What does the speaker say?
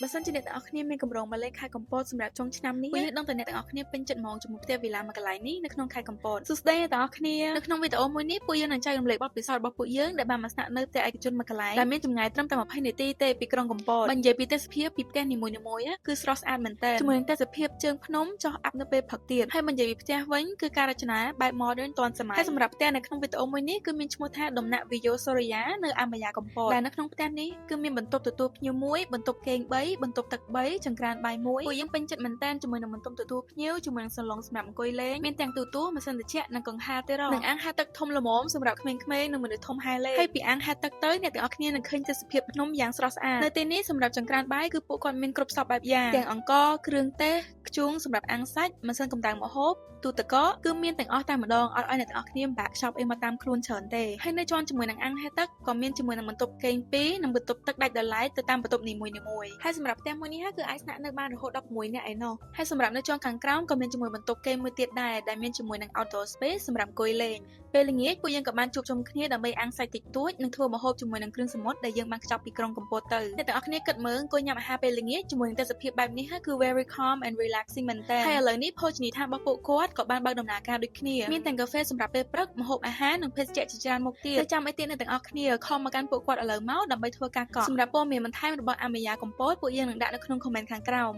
បើសិនជាអ្នកទាំងអស់គ្នាមានកម្រងមកលេងខេត្តកំពតសម្រាប់ចុងឆ្នាំនេះពួកយើងដឹងតែអ្នកទាំងអស់គ្នាពេញចិត្តហ្មងជាមួយផ្ទះវីឡាមួយកន្លែងនេះនៅក្នុងខេត្តកំពតសួស្តីអ្នកទាំងអស់គ្នានៅក្នុងវីដេអូមួយនេះពួកយើងនឹងចែករំលែកបទពិសោធន៍របស់ពួកយើងដែលបានមកស្នាក់នៅផ្ទះឯកជនមួយកន្លែងដែលមានចម្ងាយត្រឹមតែ20នាទីទេពីក្រុងកំពតបើនិយាយពីទេសភាពពីផ្ទះនីមួយៗគឺស្រស់ស្អាតមែនទែនជាមួយនឹងទេសភាពជើងភ្នំចុះអាប់នៅពេលព្រឹកទៀតហើយបើនិយាយពីផ្ទះវិញគឺការរចនាបែប modern ទាន់សម័យហើយសម្រាប់ផ្ទះនៅក្នុងវីដេអូមួយនេះគឺមានឈ្មោះថាដំណាក់ Viyo Soraya នៅអាម៉ាយ៉ាកំពតដែលនៅក្នុងផ្ទះនេះគឺមានបន្ទប់ទទួលភ្ញៀវមួយបន្ទប់គេង3បន្ទប់ទឹក3ចង្ក្រានបាយមួយពួកយើងពេញចិត្តមែនទែនជាមួយនឹងបន្ទប់ទទួលភ្ញៀវជាមួយនឹងសាឡុងសម្រាប់អង្គុយលេងមានទាំងទូទួលម៉ាស៊ីនត្រជាក់និងកង្ហារទៀតនិងអាងហែលទឹកធំល្មមសម្រាប់ក្មេងៗនិងមនុស្សធំហែលលេងហើយពីអាងហែលទឹកទៅអ្នកទាំងអស់គ្នានឹងឃើញទេសភាពភ្នំយ៉ាងស្រស់ស្អាតនៅទីនេះសម្រាប់ចង្ក្រានបាយគឺពួកគាត់មានគ្រប់សពបែបយ៉ាងទាំងអង្ករគ្រឿងទេសខ្ជូងសម្រាប់អាំងសាច់ម៉ាស៊ីនកម្ដៅម្ហូបទូទឹកកកគឺមានទាំងអស់តែម្ដងអត់ឲ្យអ្នកទាំងអស់គ្នាបាក់ខ្ចប់អីមកតាមខ្លួនច្រើនទេហើយនៅជាន់ជាមួយនឹងអាំងហែលទឹកក៏មានជាមួយនឹងបន្ទប់គេង2និងបន្ទប់ទឹកដាច់ដោយឡែកទៅតាមបន្ទប់នីមួយៗហើយសម្រាប់ផ្ទះមួយនេះគឺអាចស្នាក់នៅបានរហូតដល់6នាក់ឯណោះហើយសម្រាប់នៅជាន់ខាងក្រោមក៏មានជាមួយបន្ទប់គេងមួយទៀតដែរដែលមានជាមួយនឹង outdoor space សម្រាប់អង្គុយលេងពេលល្ងាចពួកយើងក៏បានជួបជុំគ្នាដើម្បីអាំងសាច់តិចតួចនិងធ្វើម្ហូបជាមួយនឹងគ្រឿងសមុទ្រដែលយើងបានខ្ចប់ពីក្រុងកំពតទៅអ្នកទាំងអស់គ្នាគិតមើលអង្គុយញ៉ាំអាហារពេលល្ងាចជាមួយនឹងទេសភាពបែបនេះគឺ very calm and relaxing មែនតើហើយឥឡូវនេះភោជនីយដ្ឋានរបស់ពួកគាត់ក៏បានបើកដំណើរការដូចគ្នាមានទាំងកាហ្វេសម្រាប់ពេលព្រឹកម្ហូបអាហារនិងភេសជ្ជៈជាច្រើនមុខទៀតតែចាំអីទៀតអ្នកទាំងអស់គ្នាខំមកកាន់ពួកគាត់ឥឡូវមកដើម្បីធ្វើការកក់សម្រាប់ព័ត៌មានបន្ថែមរបស់អាម៉ាយ៉ាកំពតពួកយើងនឹងដាក់នៅក្នុង comment ខាងក្រោម